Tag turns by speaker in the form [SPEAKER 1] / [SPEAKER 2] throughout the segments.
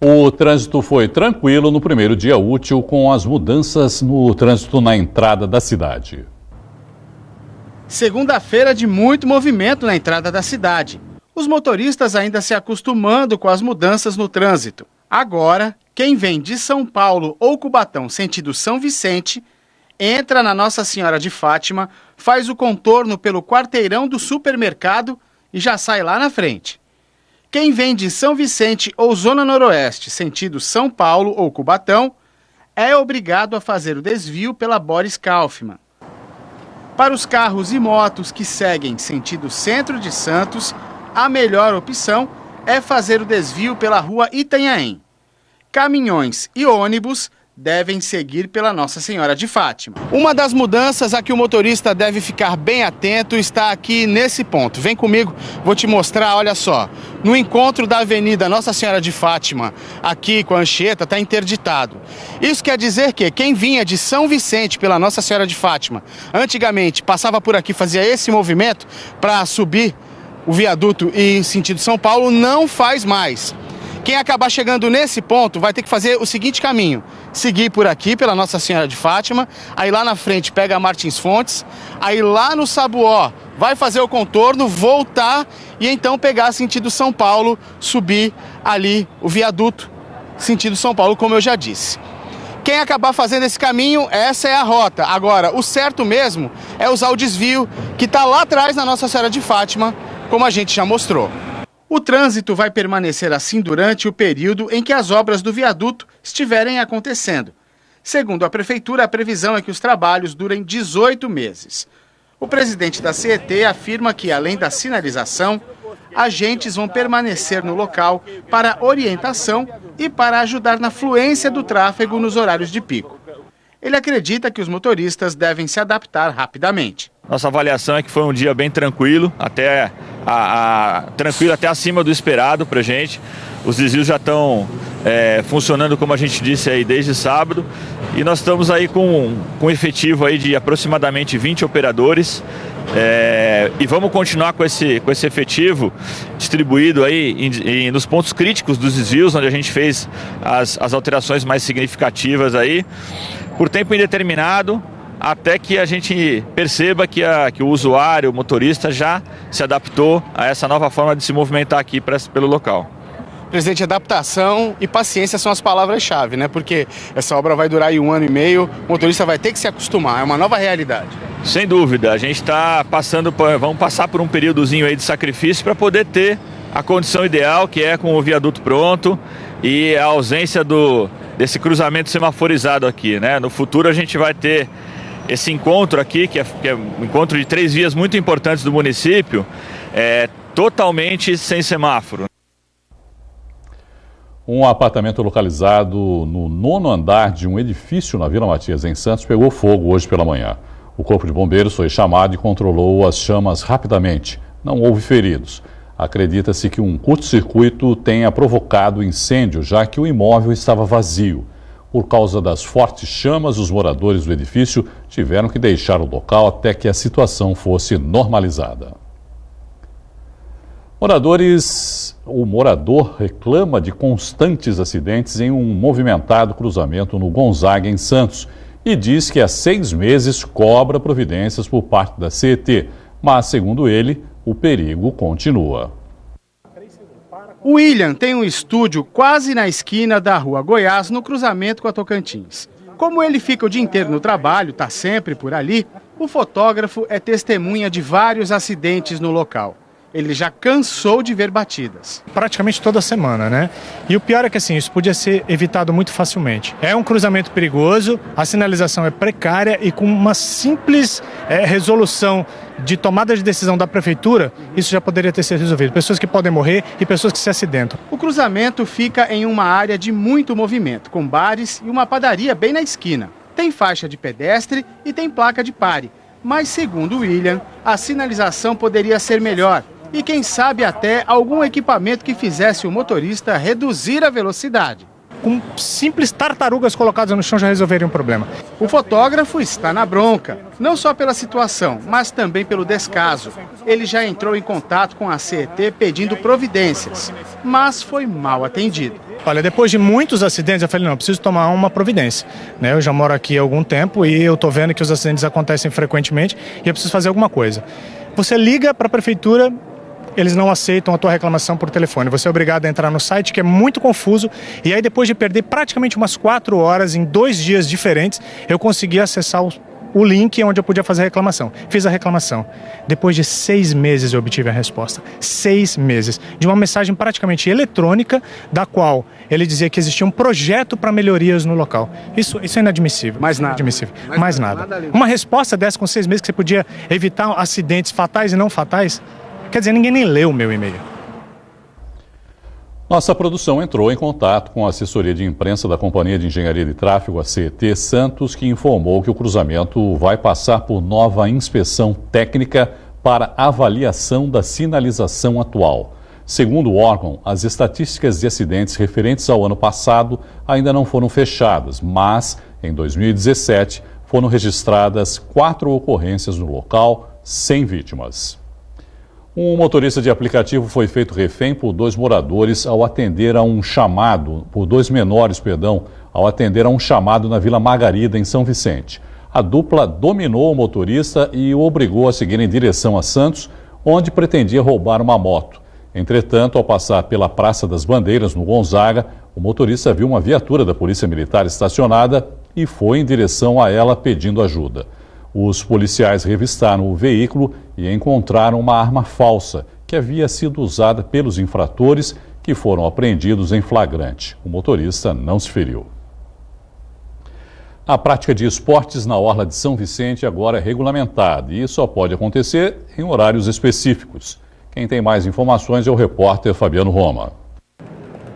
[SPEAKER 1] O trânsito foi tranquilo no primeiro dia útil com as mudanças no trânsito na entrada da cidade.
[SPEAKER 2] Segunda-feira de muito movimento na entrada da cidade. Os motoristas ainda se acostumando com as mudanças no trânsito. Agora, quem vem de São Paulo ou Cubatão sentido São Vicente, entra na Nossa Senhora de Fátima, faz o contorno pelo quarteirão do supermercado e já sai lá na frente. Quem vem de São Vicente ou Zona Noroeste, sentido São Paulo ou Cubatão, é obrigado a fazer o desvio pela Boris Kaufmann. Para os carros e motos que seguem sentido Centro de Santos, a melhor opção é fazer o desvio pela Rua Itanhaém. Caminhões e ônibus devem seguir pela Nossa Senhora de Fátima. Uma das mudanças a que o motorista deve ficar bem atento está aqui nesse ponto. Vem comigo, vou te mostrar, olha só. No encontro da Avenida Nossa Senhora de Fátima, aqui com a Anchieta, está interditado. Isso quer dizer que quem vinha de São Vicente pela Nossa Senhora de Fátima, antigamente passava por aqui, fazia esse movimento para subir o viaduto e sentido São Paulo, não faz mais. Quem acabar chegando nesse ponto vai ter que fazer o seguinte caminho: seguir por aqui pela Nossa Senhora de Fátima, aí lá na frente pega a Martins Fontes, aí lá no Sabuó vai fazer o contorno, voltar e então pegar sentido São Paulo, subir ali o viaduto sentido São Paulo, como eu já disse. Quem acabar fazendo esse caminho, essa é a rota. Agora, o certo mesmo é usar o desvio que está lá atrás na Nossa Senhora de Fátima, como a gente já mostrou. O trânsito vai permanecer assim durante o período em que as obras do viaduto estiverem acontecendo. Segundo a Prefeitura, a previsão é que os trabalhos durem 18 meses. O presidente da CET afirma que, além da sinalização, agentes vão permanecer no local para orientação e para ajudar na fluência do tráfego nos horários de pico. Ele acredita que os motoristas devem se adaptar rapidamente.
[SPEAKER 3] Nossa avaliação é que foi um dia bem tranquilo, tranquilo até acima do esperado para a gente. Os desvios já estão funcionando, como a gente disse, aí desde sábado. E nós estamos aí com um efetivo aí de aproximadamente 20 operadores. E vamos continuar com esse efetivo distribuído aí nos pontos críticos dos desvios, onde a gente fez as alterações mais significativas aí, por tempo indeterminado, até que a gente perceba que o usuário, o motorista, já se adaptou a essa nova forma de se movimentar aqui pelo local.
[SPEAKER 2] Presidente, adaptação e paciência são as palavras-chave, né? Porque essa obra vai durar aí 1 ano e meio, o motorista vai ter que se acostumar, é uma nova realidade.
[SPEAKER 3] Sem dúvida, a gente vamos passar por um períodozinho aí de sacrifício para poder ter a condição ideal, que é com o viaduto pronto e a ausência desse cruzamento semaforizado aqui, né? No futuro a gente vai ter esse encontro aqui, que é um encontro de 3 vias muito importantes do município, totalmente sem semáforo.
[SPEAKER 1] Um apartamento localizado no 9º andar de um edifício na Vila Matias, em Santos, pegou fogo hoje pela manhã. O Corpo de Bombeiros foi chamado e controlou as chamas rapidamente. Não houve feridos. Acredita-se que um curto-circuito tenha provocado o incêndio, já que o imóvel estava vazio. Por causa das fortes chamas, os moradores do edifício tiveram que deixar o local até que a situação fosse normalizada. O morador reclama de constantes acidentes em um movimentado cruzamento no Gonzaga, em Santos, e diz que há 6 meses cobra providências por parte da CET, mas, segundo ele, o perigo continua.
[SPEAKER 2] O William tem um estúdio quase na esquina da Rua Goiás, no cruzamento com a Tocantins. Como ele fica o dia inteiro no trabalho, está sempre por ali, o fotógrafo é testemunha de vários acidentes no local. Ele já cansou de ver batidas.
[SPEAKER 4] Praticamente toda semana, né? E o pior é que assim, isso podia ser evitado muito facilmente. É um cruzamento perigoso, a sinalização é precária e com uma simples resolução de tomada de decisão da prefeitura, isso já poderia ter sido resolvido. Pessoas que podem morrer e pessoas que se acidentam.
[SPEAKER 2] O cruzamento fica em uma área de muito movimento, com bares e uma padaria bem na esquina. Tem faixa de pedestre e tem placa de pare. Mas, segundo o William, a sinalização poderia ser melhor. E quem sabe até algum equipamento que fizesse o motorista reduzir a velocidade.
[SPEAKER 4] com simples tartarugas colocadas no chão já resolveriam um problema.
[SPEAKER 2] O fotógrafo está na bronca, não só pela situação, mas também pelo descaso. Ele já entrou em contato com a CET pedindo providências, mas foi mal atendido.
[SPEAKER 4] Olha, depois de muitos acidentes, eu falei, não, eu preciso tomar uma providência. Eu já moro aqui há algum tempo e eu estou vendo que os acidentes acontecem frequentemente e eu preciso fazer alguma coisa. Você liga para a prefeitura, eles não aceitam a tua reclamação por telefone. Você é obrigado a entrar no site, que é muito confuso. E aí, depois de perder praticamente umas 4 horas em 2 dias diferentes, eu consegui acessar o link onde eu podia fazer a reclamação. Fiz a reclamação. Depois de 6 meses eu obtive a resposta. 6 meses. De uma mensagem praticamente eletrônica, da qual ele dizia que existia um projeto para melhorias no local. Isso é inadmissível.
[SPEAKER 2] Mais nada.
[SPEAKER 4] Inadmissível. Mais nada. Uma resposta dessa com 6 meses que você podia evitar acidentes fatais e não fatais, quer dizer, ninguém nem leu o meu e-mail.
[SPEAKER 1] Nossa produção entrou em contato com a assessoria de imprensa da Companhia de Engenharia de Tráfego, a CET Santos, que informou que o cruzamento vai passar por nova inspeção técnica para avaliação da sinalização atual. Segundo o órgão, as estatísticas de acidentes referentes ao ano passado ainda não foram fechadas, mas em 2017 foram registradas 4 ocorrências no local, sem vítimas. Um motorista de aplicativo foi feito refém por 2 moradores ao atender a um chamado, por 2 menores, ao atender a um chamado na Vila Margarida, em São Vicente. A dupla dominou o motorista e o obrigou a seguir em direção a Santos, onde pretendia roubar uma moto. Entretanto, ao passar pela Praça das Bandeiras, no Gonzaga, o motorista viu uma viatura da Polícia Militar estacionada e foi em direção a ela pedindo ajuda. Os policiais revistaram o veículo e encontraram uma arma falsa que havia sido usada pelos infratores, que foram apreendidos em flagrante. O motorista não se feriu. A prática de esportes na Orla de São Vicente agora é regulamentada e só pode acontecer em horários específicos. Quem tem mais informações é o repórter Fabiano Roma.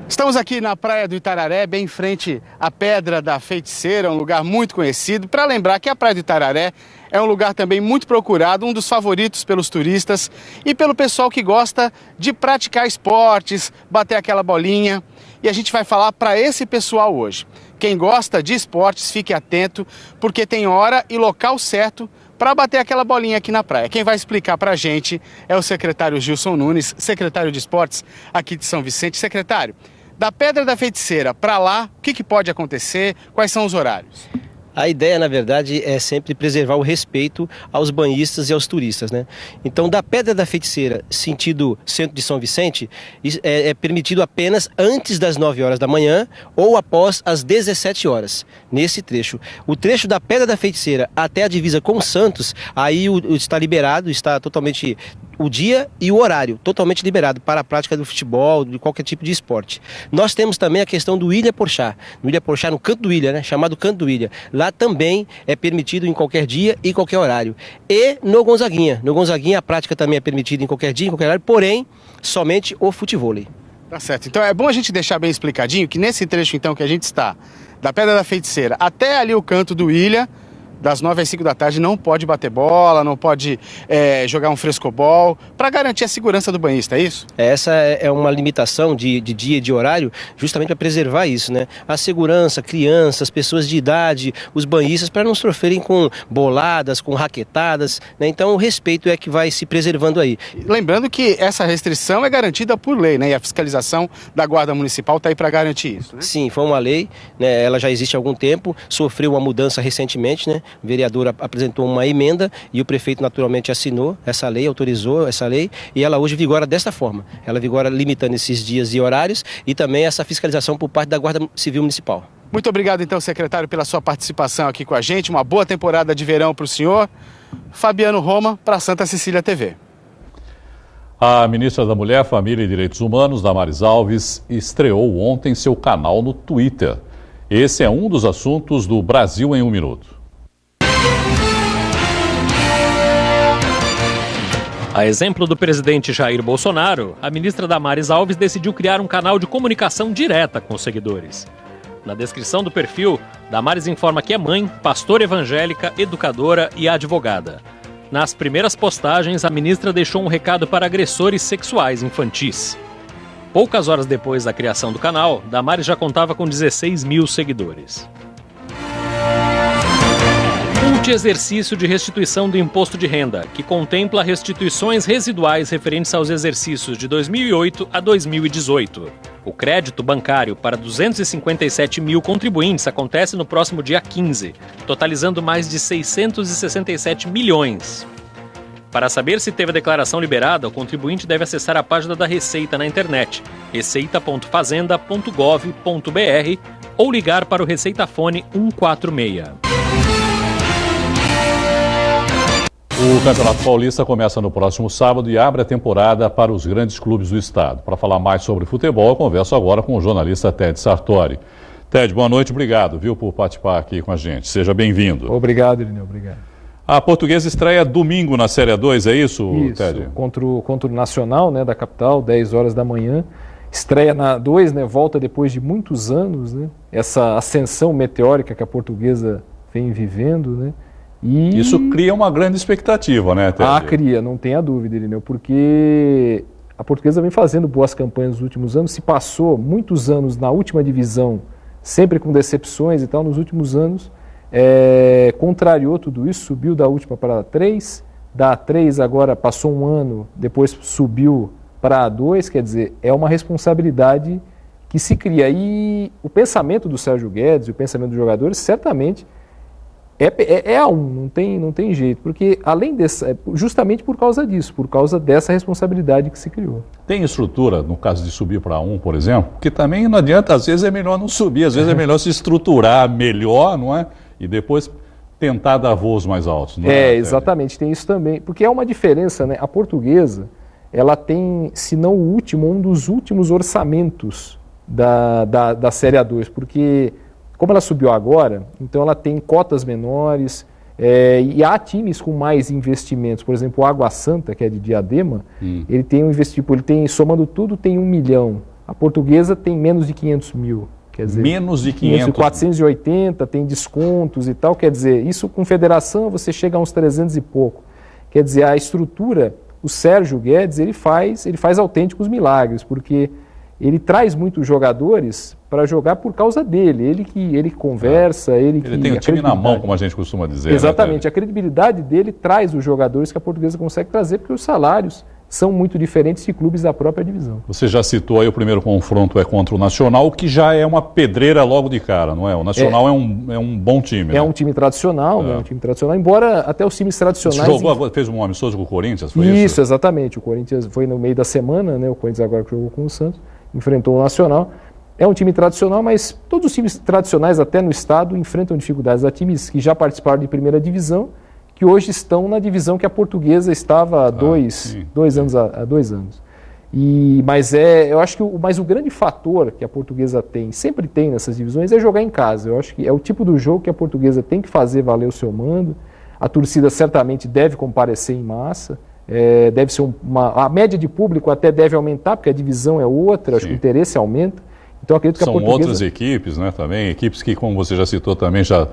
[SPEAKER 2] Estamos aqui na praia do Itararé, bem em frente à Pedra da Feiticeira, um lugar muito conhecido. Para lembrar que a praia do Itararé é um lugar também muito procurado, um dos favoritos pelos turistas e pelo pessoal que gosta de praticar esportes, bater aquela bolinha. E a gente vai falar para esse pessoal hoje. Quem gosta de esportes, fique atento, porque tem hora e local certo para bater aquela bolinha aqui na praia. Quem vai explicar para a gente é o secretário Gilson Nunes, secretário de esportes aqui de São Vicente. Secretário, da Pedra da Feiticeira para lá, o que pode acontecer? Quais são os horários?
[SPEAKER 5] A ideia, na verdade, é sempre preservar o respeito aos banhistas e aos turistas, né? Então, da Pedra da Feiticeira, sentido centro de São Vicente, é permitido apenas antes das 9 horas da manhã ou após as 17 horas, nesse trecho. O trecho da Pedra da Feiticeira até a divisa com Santos, aí está liberado, está totalmente o dia e o horário, totalmente liberado para a prática do futebol, de qualquer tipo de esporte. Nós temos também a questão do Ilha Porchá. No Ilha Porchá, no Canto do Ilha, né? Chamado Canto do Ilha. Lá também é permitido em qualquer dia e qualquer horário. E no Gonzaguinha. No Gonzaguinha a prática também é permitida em qualquer dia, em qualquer horário, porém, somente o futevôlei.
[SPEAKER 2] Tá certo. Então é bom a gente deixar bem explicadinho que nesse trecho então que a gente está, da Pedra da Feiticeira até ali o Canto do Ilha, das 9 às 5 da tarde não pode bater bola, não pode jogar um frescobol, para garantir a segurança do banhista, é isso?
[SPEAKER 5] Essa é uma limitação de dia e de horário, justamente para preservar isso, né? A segurança, crianças, pessoas de idade, os banhistas, para não sofrerem com boladas, com raquetadas, né? Então o respeito é que vai se preservando aí.
[SPEAKER 2] Lembrando que essa restrição é garantida por lei, né? E a fiscalização da Guarda Municipal está aí para garantir isso, né?
[SPEAKER 5] Sim, foi uma lei, né? Ela já existe há algum tempo, sofreu uma mudança recentemente, né? O vereador apresentou uma emenda e o prefeito naturalmente assinou essa lei, autorizou essa lei e ela hoje vigora desta forma. Ela vigora limitando esses dias e horários e também essa fiscalização por parte da Guarda Civil Municipal.
[SPEAKER 2] Muito obrigado então, secretário, pela sua participação aqui com a gente. Uma boa temporada de verão para o senhor. Fabiano Roma, para Santa Cecília TV.
[SPEAKER 1] A ministra da Mulher, Família e Direitos Humanos, Damares Alves, estreou ontem seu canal no Twitter. Esse é um dos assuntos do Brasil em um Minuto.
[SPEAKER 6] A exemplo do presidente Jair Bolsonaro, a ministra Damares Alves decidiu criar um canal de comunicação direta com os seguidores. Na descrição do perfil, Damares informa que é mãe, pastora evangélica, educadora e advogada. Nas primeiras postagens, a ministra deixou um recado para agressores sexuais infantis. Poucas horas depois da criação do canal, Damares já contava com 16 mil seguidores. Multi-exercício de restituição do imposto de renda, que contempla restituições residuais referentes aos exercícios de 2008 a 2018. O crédito bancário para 257 mil contribuintes acontece no próximo dia 15, totalizando mais de 667 milhões. Para saber se teve a declaração liberada, o contribuinte deve acessar a página da Receita na internet, receita.fazenda.gov.br, ou ligar para o Receitafone 146.
[SPEAKER 1] O Campeonato Paulista começa no próximo sábado e abre a temporada para os grandes clubes do estado. Para falar mais sobre futebol, eu converso agora com o jornalista Ted Sartori. Ted, boa noite, obrigado, por participar aqui com a gente. Seja bem-vindo.
[SPEAKER 7] Obrigado, Irineu, obrigado.
[SPEAKER 1] A Portuguesa estreia domingo na Série A2, é isso, Ted?
[SPEAKER 7] Isso, contra o Nacional, né, da capital, 10 horas da manhã. Estreia na A2, né, volta depois de muitos anos, né, essa ascensão meteórica que a Portuguesa vem vivendo, né. E
[SPEAKER 1] isso cria uma grande expectativa, né, Ted?
[SPEAKER 7] Cria, não tenha dúvida, Irineu, porque a Portuguesa vem fazendo boas campanhas nos últimos anos, se passou muitos anos na última divisão, sempre com decepções e tal, nos últimos anos, contrariou tudo isso, subiu da última para a 3, da A3 agora passou um ano, depois subiu para a A2, quer dizer, é uma responsabilidade que se cria. E o pensamento do Sérgio Guedes, o pensamento dos jogadores, certamente é A1, não tem jeito, porque além dessa, justamente por causa disso, por causa dessa responsabilidade que se criou.
[SPEAKER 1] Tem estrutura, no caso de subir para A1, por exemplo, que também não adianta, às vezes é melhor não subir, às vezes é melhor se estruturar melhor, não é? E depois tentar dar voos mais altos, não é?
[SPEAKER 7] Exatamente, tem isso também, porque é uma diferença, né? A Portuguesa, ela tem, se não o último, um dos últimos orçamentos da Série A2, porque como ela subiu agora, então ela tem cotas menores, e há times com mais investimentos. Por exemplo, o Água Santa, que é de Diadema, ele tem um investimento, ele tem, somando tudo, tem 1 milhão. A Portuguesa tem menos de 500 mil. Quer dizer,
[SPEAKER 1] menos de 500?
[SPEAKER 7] 480, tem descontos e tal. Quer dizer, isso com federação você chega a uns 300 e pouco. Quer dizer, a estrutura, o Sérgio Guedes, ele faz autênticos milagres, porque ele traz muitos jogadores para jogar por causa dele. Ele conversa, ele
[SPEAKER 1] tem o time na mão, como a gente costuma dizer.
[SPEAKER 7] Exatamente.
[SPEAKER 1] Né,
[SPEAKER 7] a credibilidade dele traz os jogadores que a Portuguesa consegue trazer, porque os salários são muito diferentes de clubes da própria divisão.
[SPEAKER 1] Você já citou aí o primeiro confronto contra o Nacional, que já é uma pedreira logo de cara, não é? O Nacional é um bom time.
[SPEAKER 7] É um time tradicional, né? Um time tradicional, embora até os times tradicionais...
[SPEAKER 1] Você fez um amistoso com o Corinthians, foi isso?
[SPEAKER 7] Isso, exatamente. O Corinthians foi no meio da semana, né? O Corinthians agora que jogou com o Santos, enfrentou o Nacional. É um time tradicional, mas todos os times tradicionais, até no estado, enfrentam dificuldades. Há times que já participaram de primeira divisão, que hoje estão na divisão que a Portuguesa estava há dois anos. Mas eu acho que o grande fator que a Portuguesa tem, sempre tem nessas divisões, é jogar em casa. Eu acho que é o tipo do jogo que a Portuguesa tem que fazer valer o seu mando. A torcida certamente deve comparecer em massa. Deve ser a média de público até deve aumentar, porque a divisão é outra, acho que o interesse aumenta. Então, acredito que
[SPEAKER 1] são outras equipes, né, também, equipes que, como você já citou também, já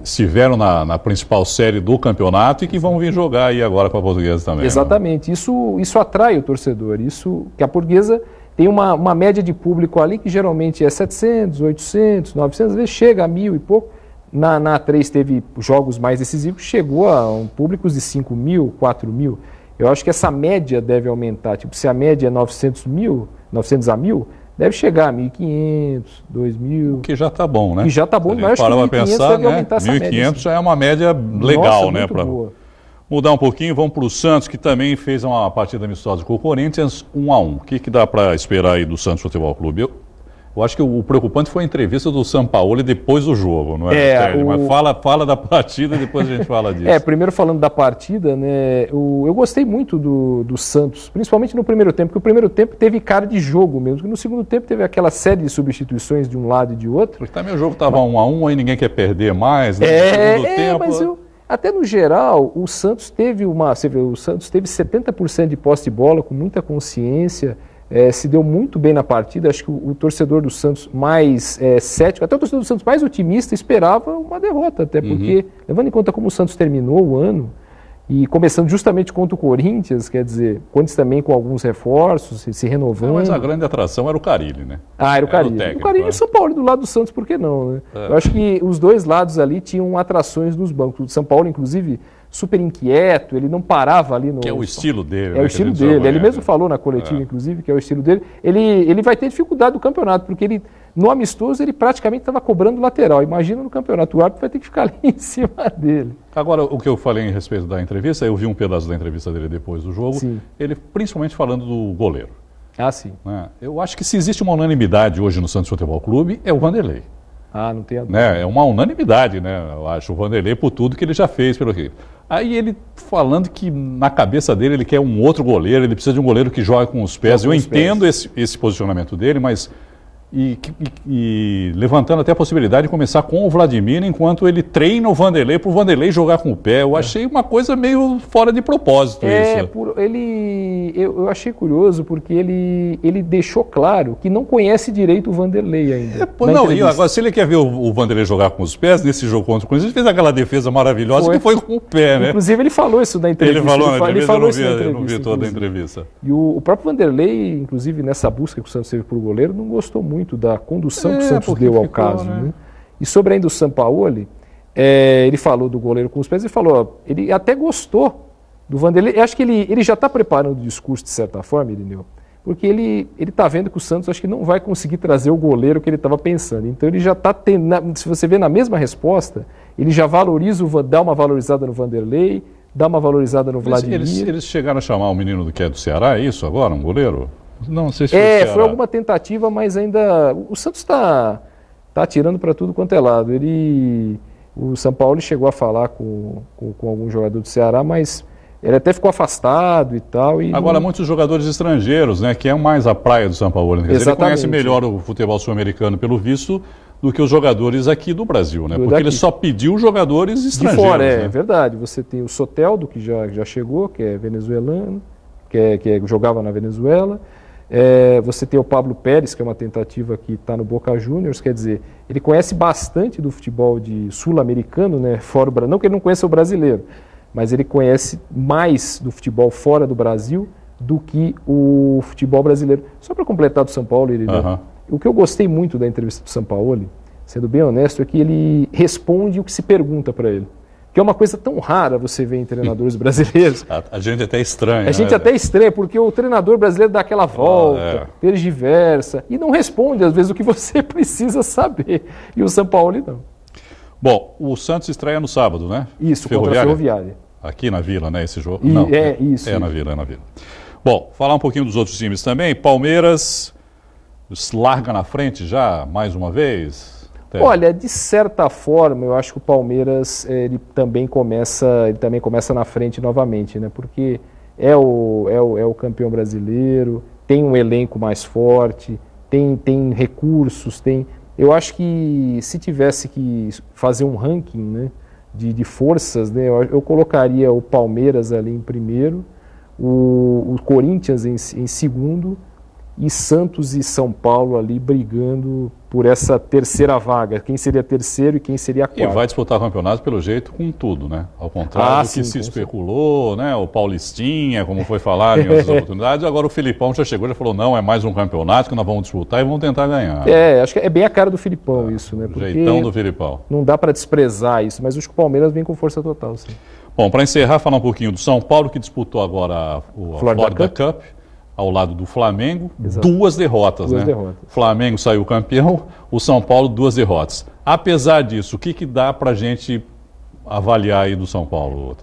[SPEAKER 1] estiveram na principal série do campeonato e que vão vir jogar aí agora com a Portuguesa também.
[SPEAKER 7] Exatamente, né? Isso atrai o torcedor, isso que a Portuguesa tem uma média de público ali que geralmente é 700, 800, 900, às vezes chega a 1.000 e pouco. Na A3 teve jogos mais decisivos, chegou a públicos de 5 mil, 4 mil. Eu acho que essa média deve aumentar, tipo, se a média é 900 a 1.000, deve chegar a 1.500, 2.000.
[SPEAKER 1] Que já está bom, né?
[SPEAKER 7] Que já está bom, mas acho que 1.500 deve aumentar essa média.
[SPEAKER 1] 1.500 já é uma média legal, né?
[SPEAKER 7] Para
[SPEAKER 1] mudar um pouquinho, vamos para o Santos, que também fez uma partida amistosa com o Corinthians, 1-1. O que dá para esperar aí do Santos Futebol Clube? Eu acho que o preocupante foi a entrevista do Sampaoli depois do jogo, não é? Mas fala da partida e depois a gente fala disso.
[SPEAKER 7] Primeiro falando da partida, né? Eu gostei muito do Santos, principalmente no primeiro tempo, porque o primeiro tempo teve cara de jogo mesmo, porque no segundo tempo teve aquela série de substituições de um lado e de outro.
[SPEAKER 1] Porque também o jogo estava 1-1, aí ninguém quer perder mais, né? No segundo tempo...
[SPEAKER 7] Mas até no geral, o Santos teve 70% de posse de bola, com muita consciência. Se deu muito bem na partida. Acho que o torcedor do Santos mais cético, até o torcedor do Santos mais otimista, esperava uma derrota, até porque, levando em conta como o Santos terminou o ano, E começando justamente contra o Corinthians, quer dizer, Corinthians também com alguns reforços, se renovando.
[SPEAKER 1] Mas a grande atração era o Carille, né?
[SPEAKER 7] Era o Carille.
[SPEAKER 1] Técnico,
[SPEAKER 7] o Carille e o São Paulo do lado do Santos, por que não, né? Eu acho que os dois lados ali tinham atrações nos bancos. O São Paulo, inclusive, super inquieto, ele não parava ali no...
[SPEAKER 1] Que é o estilo dele.
[SPEAKER 7] É o estilo dele. Ele mesmo falou na coletiva, inclusive, que é o estilo dele. Ele vai ter dificuldade no campeonato, porque ele, no amistoso, ele praticamente estava cobrando lateral. Imagina no campeonato, o árbitro vai ter que ficar ali em cima dele.
[SPEAKER 1] Agora, o que eu falei em respeito da entrevista, eu vi um pedaço da entrevista dele depois do jogo,
[SPEAKER 7] Sim.
[SPEAKER 1] Ele principalmente falando do goleiro.
[SPEAKER 7] Sim.
[SPEAKER 1] Né? Eu acho que se existe uma unanimidade hoje no Santos Futebol Clube, é o Vanderlei.
[SPEAKER 7] Não tem a dúvida.
[SPEAKER 1] Né? É uma unanimidade, né? Eu acho, o Vanderlei por tudo que ele já fez pelo Rio. Aí ele falando que na cabeça dele ele quer um outro goleiro, ele precisa de um goleiro que joga com os pés. Eu entendo esse posicionamento dele, mas... E levantando até a possibilidade de começar com o Vladimir enquanto ele treina o Vanderlei para o Vanderlei jogar com o pé. Eu achei uma coisa meio fora de propósito isso.
[SPEAKER 7] Eu achei curioso porque ele deixou claro que não conhece direito o Vanderlei ainda.
[SPEAKER 1] Agora, se ele quer ver o Vanderlei jogar com os pés, nesse jogo contra o Corinthians, ele fez aquela defesa maravilhosa que foi com o pé, né?
[SPEAKER 7] Inclusive ele falou isso na entrevista.
[SPEAKER 1] Ele falou isso na entrevista, eu não vi toda a entrevista.
[SPEAKER 7] E o próprio Vanderlei, inclusive nessa busca que o Santos teve por goleiro, não gostou muito da condução que o Santos deu ao caso. Né? E sobre ainda o Sampaoli, ele falou do goleiro com os pés, ele falou, ele até gostou do Vanderlei. Eu acho que ele já está preparando o discurso de certa forma, Irineu, porque ele está vendo que o Santos acho que não vai conseguir trazer o goleiro que ele estava pensando. Então ele já está tendo, se você vê na mesma resposta, ele já valoriza, dá uma valorizada no Vanderlei, dá uma valorizada no Vladimir.
[SPEAKER 1] Eles chegaram a chamar o menino que é do Ceará, é isso agora, um goleiro? Não sei se foi
[SPEAKER 7] foi alguma tentativa, mas ainda o Santos está atirando para tudo quanto é lado. O São Paulo chegou a falar com algum jogador do Ceará, mas ele até ficou afastado e tal.
[SPEAKER 1] Agora, muitos jogadores estrangeiros, né, que é mais a praia do São Paulo. Né? Ele conhece melhor o futebol sul-americano, pelo visto, do que os jogadores aqui do Brasil, né? Porque ele só pediu jogadores estrangeiros. De fora,
[SPEAKER 7] né? É verdade. Você tem o Soteldo, que já chegou, que é venezuelano, que jogava na Venezuela. Você tem o Pablo Pérez, que é uma tentativa que está no Boca Juniors, quer dizer, ele conhece bastante do futebol sul-americano, né, fora o Brasil, não que ele não conheça o brasileiro, mas ele conhece mais do futebol fora do Brasil do que o futebol brasileiro. Só para completar do São Paulo, o que eu gostei muito da entrevista do Sampaoli, sendo bem honesto, é que ele responde o que se pergunta para ele. Que é uma coisa tão rara você ver em treinadores brasileiros.
[SPEAKER 1] A gente até estranha.
[SPEAKER 7] A gente até estranha, porque o treinador brasileiro dá aquela volta, tergiversa, e não responde, às vezes, o que você precisa saber. E o São Paulo não.
[SPEAKER 1] Bom, o Santos estreia no sábado, né?
[SPEAKER 7] Isso, contra a Ferroviária.
[SPEAKER 1] Aqui na Vila, né, esse jogo?
[SPEAKER 7] Isso.
[SPEAKER 1] É na Vila. Bom, falar um pouquinho dos outros times também. Palmeiras larga na frente já, mais uma vez...
[SPEAKER 7] Olha, de certa forma, eu acho que o Palmeiras ele também começa na frente novamente, né? Porque é o campeão brasileiro, tem um elenco mais forte, tem recursos, eu acho que se tivesse que fazer um ranking, né, de forças, né, eu colocaria o Palmeiras ali em primeiro, o Corinthians em segundo, e Santos e São Paulo ali brigando por essa terceira vaga. Quem seria terceiro e quem seria quarto.
[SPEAKER 1] E vai disputar o campeonato, pelo jeito, com tudo, né? Ao contrário do que se especulou, né? O Paulistinha, como foi falado em outras oportunidades. Agora o Filipão já chegou e já falou, não, é mais um campeonato que nós vamos disputar e vamos tentar ganhar.
[SPEAKER 7] Acho que é bem a cara do Filipão isso, né?
[SPEAKER 1] O jeitão do Filipão.
[SPEAKER 7] Não dá para desprezar isso, mas acho que o Palmeiras vem com força total, sim.
[SPEAKER 1] Bom, para encerrar, falar um pouquinho do São Paulo, que disputou agora a Florida Cup. Ao lado do Flamengo, duas derrotas, né? O Flamengo saiu campeão, o São Paulo 2 derrotas. Apesar disso, o que dá para a gente avaliar aí do São Paulo?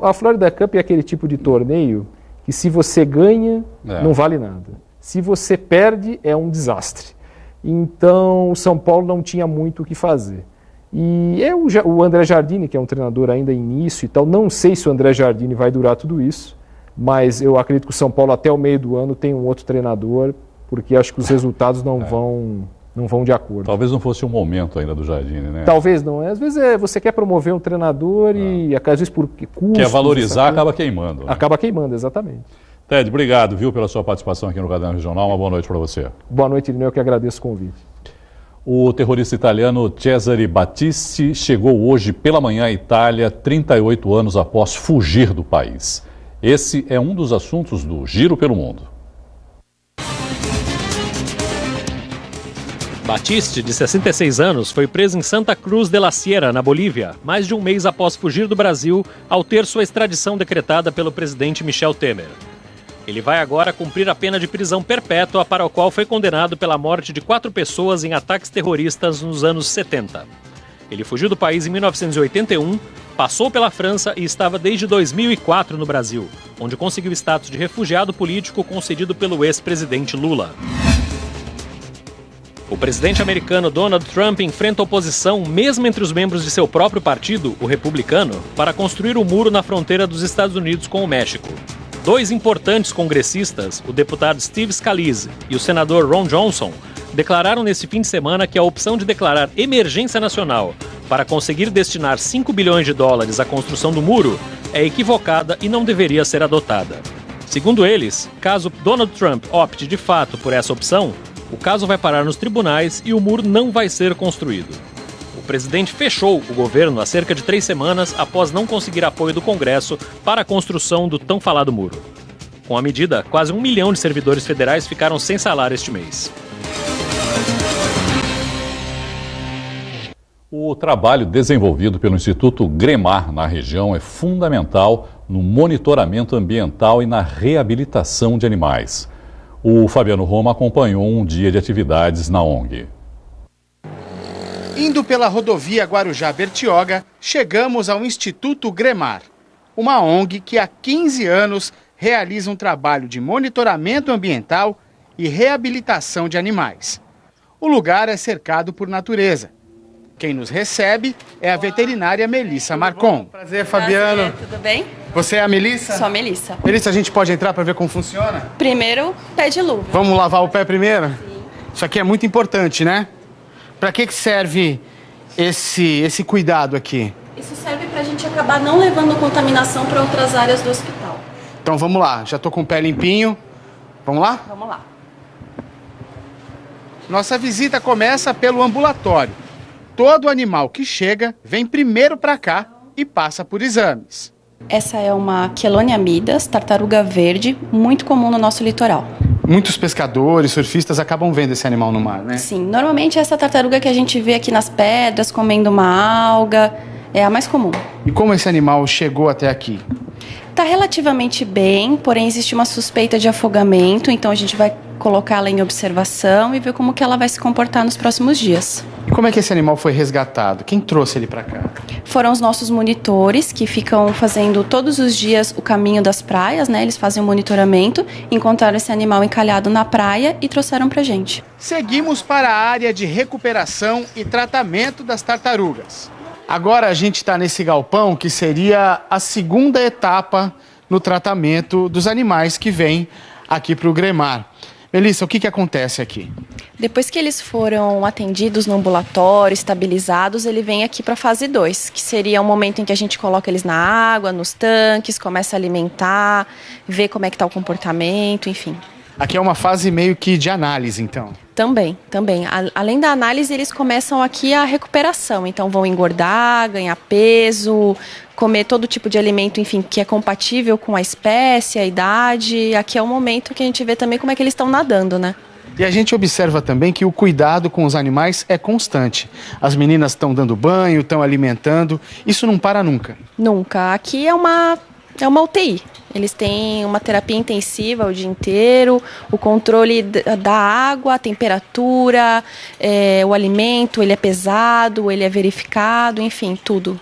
[SPEAKER 7] A Florida Cup é aquele tipo de torneio que se você ganha, não vale nada. Se você perde, é um desastre. Então, o São Paulo não tinha muito o que fazer. E o André Jardine, que é um treinador ainda em início e tal, não sei se o André Jardine vai durar tudo isso, mas eu acredito que o São Paulo até o meio do ano tem um outro treinador, porque acho que os resultados não vão de acordo.
[SPEAKER 1] Talvez não fosse o momento ainda do Jardine, né?
[SPEAKER 7] Talvez não. Às vezes você quer promover um treinador e às vezes por custos...
[SPEAKER 1] Quer valorizar, acaba queimando. Né?
[SPEAKER 7] Acaba queimando, exatamente.
[SPEAKER 1] Ted, obrigado, viu, pela sua participação aqui no Caderno Regional. Uma boa noite para você.
[SPEAKER 7] Boa noite, Irineu, eu que agradeço o convite.
[SPEAKER 1] O terrorista italiano Cesare Battisti chegou hoje pela manhã à Itália, 38 anos após fugir do país. Esse é um dos assuntos do Giro pelo Mundo.
[SPEAKER 6] Battisti, de 66 anos, foi preso em Santa Cruz de la Sierra, na Bolívia, mais de um mês após fugir do Brasil ao ter sua extradição decretada pelo presidente Michel Temer. Ele vai agora cumprir a pena de prisão perpétua para a qual foi condenado pela morte de 4 pessoas em ataques terroristas nos anos 70. Ele fugiu do país em 1981, passou pela França e estava desde 2004 no Brasil, onde conseguiu status de refugiado político concedido pelo ex-presidente Lula. O presidente americano Donald Trump enfrenta oposição mesmo entre os membros de seu próprio partido, o republicano, para construir um muro na fronteira dos Estados Unidos com o México. 2 importantes congressistas, o deputado Steve Scalise e o senador Ron Johnson, declararam nesse fim de semana que a opção de declarar emergência nacional para conseguir destinar 5 bilhões de dólares à construção do muro é equivocada e não deveria ser adotada. Segundo eles, caso Donald Trump opte de fato por essa opção, o caso vai parar nos tribunais e o muro não vai ser construído. O presidente fechou o governo há cerca de 3 semanas após não conseguir apoio do Congresso para a construção do tão falado muro. Com a medida, quase 1 milhão de servidores federais ficaram sem salário este mês.
[SPEAKER 1] O trabalho desenvolvido pelo Instituto Gremar na região é fundamental no monitoramento ambiental e na reabilitação de animais. O Fabiano Roma acompanhou um dia de atividades na ONG.
[SPEAKER 2] Indo pela rodovia Guarujá-Bertioga, chegamos ao Instituto Gremar, uma ONG que há 15 anos realiza um trabalho de monitoramento ambiental e reabilitação de animais. O lugar é cercado por natureza. Quem nos recebe é a veterinária Melissa Marcon.
[SPEAKER 8] Prazer, Fabiano.
[SPEAKER 9] Prazer, tudo bem?
[SPEAKER 2] Você é a Melissa?
[SPEAKER 9] Sou a Melissa.
[SPEAKER 2] Melissa, a gente pode entrar para ver como funciona?
[SPEAKER 9] Primeiro, pé de luva.
[SPEAKER 2] Vamos lavar o pé primeiro?
[SPEAKER 9] Sim.
[SPEAKER 2] Isso aqui é muito importante, né? Para que serve esse cuidado aqui?
[SPEAKER 9] Isso serve para a gente acabar não levando contaminação para outras áreas do hospital.
[SPEAKER 2] Então vamos lá, já estou com o pé limpinho. Vamos lá?
[SPEAKER 9] Vamos lá.
[SPEAKER 2] Nossa visita começa pelo ambulatório. Todo animal que chega vem primeiro para cá e passa por exames.
[SPEAKER 9] Essa é uma Chelonia midas, tartaruga verde, muito comum no nosso litoral.
[SPEAKER 2] Muitos pescadores, surfistas acabam vendo esse animal no mar, né?
[SPEAKER 9] Sim, normalmente essa tartaruga que a gente vê aqui nas pedras, comendo uma alga, é a mais comum.
[SPEAKER 2] E como esse animal chegou até aqui?
[SPEAKER 9] Está relativamente bem, porém existe uma suspeita de afogamento, então a gente vai colocá-la em observação e ver como que ela vai se comportar nos próximos dias.
[SPEAKER 2] E como é que esse animal foi resgatado? Quem trouxe ele para cá?
[SPEAKER 9] Foram os nossos monitores que ficam fazendo todos os dias o caminho das praias, né? Eles fazem o monitoramento, encontraram esse animal encalhado na praia e trouxeram pra gente.
[SPEAKER 2] Seguimos para a área de recuperação e tratamento das tartarugas. Agora a gente está nesse galpão que seria a segunda etapa no tratamento dos animais que vêm aqui para o Gremar. Melissa, o que acontece aqui?
[SPEAKER 9] Depois que eles foram atendidos no ambulatório, estabilizados, ele vem aqui para a fase 2, que seria o momento em que a gente coloca eles na água, nos tanques, começa a alimentar, vê como é que está o comportamento, enfim.
[SPEAKER 2] Aqui é uma fase meio que de análise, então?
[SPEAKER 9] Também. Além da análise, eles começam aqui a recuperação. Então vão engordar, ganhar peso, comer todo tipo de alimento, enfim, que é compatível com a espécie, a idade. Aqui é o momento que a gente vê também como é que eles estão nadando, né?
[SPEAKER 2] E a gente observa também que o cuidado com os animais é constante. As meninas estão dando banho, estão alimentando. Isso não para nunca?
[SPEAKER 9] Nunca. Aqui é uma UTI. Eles têm uma terapia intensiva o dia inteiro, o controle da água, a temperatura, o alimento, ele é pesado, ele é verificado, enfim, tudo.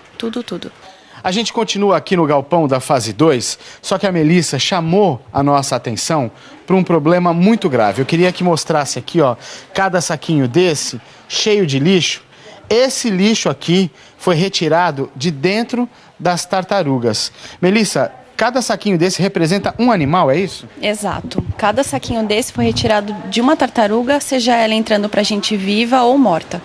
[SPEAKER 2] A gente continua aqui no galpão da fase 2, só que a Melissa chamou a nossa atenção para um problema muito grave. Eu queria que mostrasse aqui, ó, cada saquinho desse, cheio de lixo. Esse lixo aqui foi retirado de dentro das tartarugas. Melissa, cada saquinho desse representa um animal, é isso?
[SPEAKER 9] Exato. Cada saquinho desse foi retirado de uma tartaruga, seja ela entrando para a gente viva ou morta.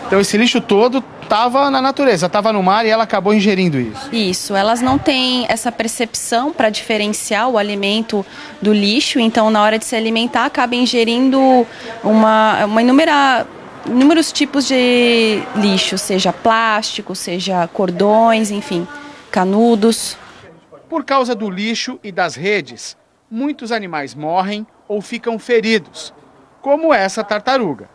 [SPEAKER 2] Então esse lixo todo estava na natureza, estava no mar e ela acabou ingerindo isso.
[SPEAKER 9] Isso, elas não têm essa percepção para diferenciar o alimento do lixo, então na hora de se alimentar acaba ingerindo uma inúmeros tipos de lixo, seja plástico, seja cordões, enfim, canudos.
[SPEAKER 2] Por causa do lixo e das redes, muitos animais morrem ou ficam feridos, como essa tartaruga.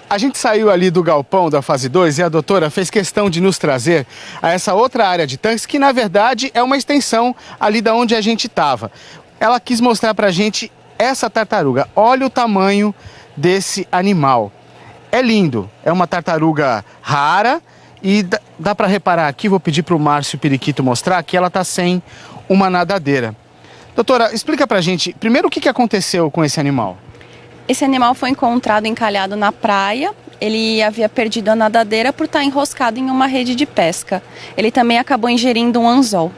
[SPEAKER 2] A gente saiu ali do galpão da fase 2 e a doutora fez questão de nos trazer a essa outra área de tanques, que na verdade é uma extensão ali da onde a gente estava. Ela quis mostrar pra gente essa tartaruga. Olha o tamanho desse animal. É lindo, é uma tartaruga rara e dá para reparar aqui, vou pedir para o Márcio Periquito mostrar, que ela está sem uma nadadeira. Doutora, explica pra gente, primeiro o que aconteceu com esse animal?
[SPEAKER 9] Esse animal foi encontrado encalhado na praia. Ele havia perdido a nadadeira por estar enroscado em uma rede de pesca. Ele também acabou ingerindo um anzol.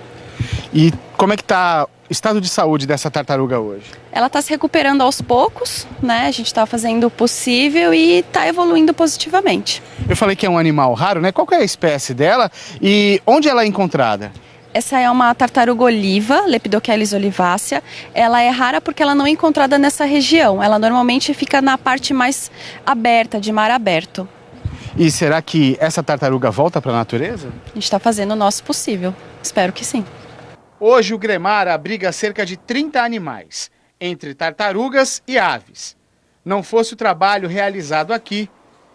[SPEAKER 2] E como é que está o estado de saúde dessa tartaruga hoje?
[SPEAKER 9] Ela está se recuperando aos poucos, né? A gente está fazendo o possível e está evoluindo positivamente.
[SPEAKER 2] Eu falei que é um animal raro, né? Qual que é a espécie dela e onde ela é encontrada?
[SPEAKER 9] Essa é uma tartaruga oliva, Lepidochelys olivácea. Ela é rara porque ela não é encontrada nessa região. Ela normalmente fica na parte mais aberta, de mar aberto.
[SPEAKER 2] E será que essa tartaruga volta para a natureza?
[SPEAKER 9] A gente está fazendo o nosso possível. Espero que sim.
[SPEAKER 2] Hoje o Gremar abriga cerca de 30 animais, entre tartarugas e aves. Não fosse o trabalho realizado aqui,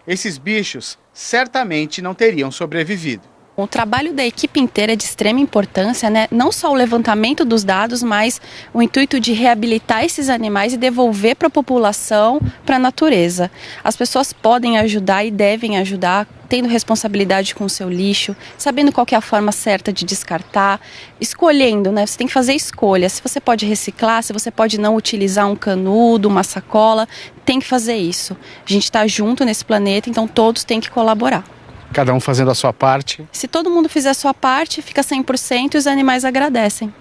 [SPEAKER 2] esses bichos certamente não teriam sobrevivido.
[SPEAKER 9] O trabalho da equipe inteira é de extrema importância, né? Não só o levantamento dos dados, mas o intuito de reabilitar esses animais e devolver para a população, para a natureza. As pessoas podem ajudar e devem ajudar, tendo responsabilidade com o seu lixo, sabendo qual que é a forma certa de descartar, escolhendo, né? Você tem que fazer escolha. Se você pode reciclar, se você pode não utilizar um canudo, uma sacola, tem que fazer isso. A gente está junto nesse planeta, então todos têm que colaborar.
[SPEAKER 2] Cada um fazendo a sua parte.
[SPEAKER 9] Se todo mundo fizer a sua parte, fica 100% e os animais agradecem.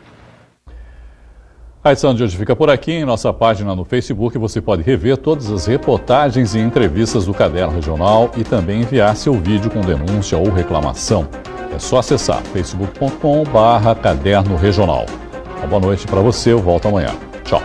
[SPEAKER 1] A edição de hoje fica por aqui. Em nossa página no Facebook você pode rever todas as reportagens e entrevistas do Caderno Regional e também enviar seu vídeo com denúncia ou reclamação. É só acessar facebook.com/Caderno Regional. Uma boa noite para você, eu volto amanhã. Tchau.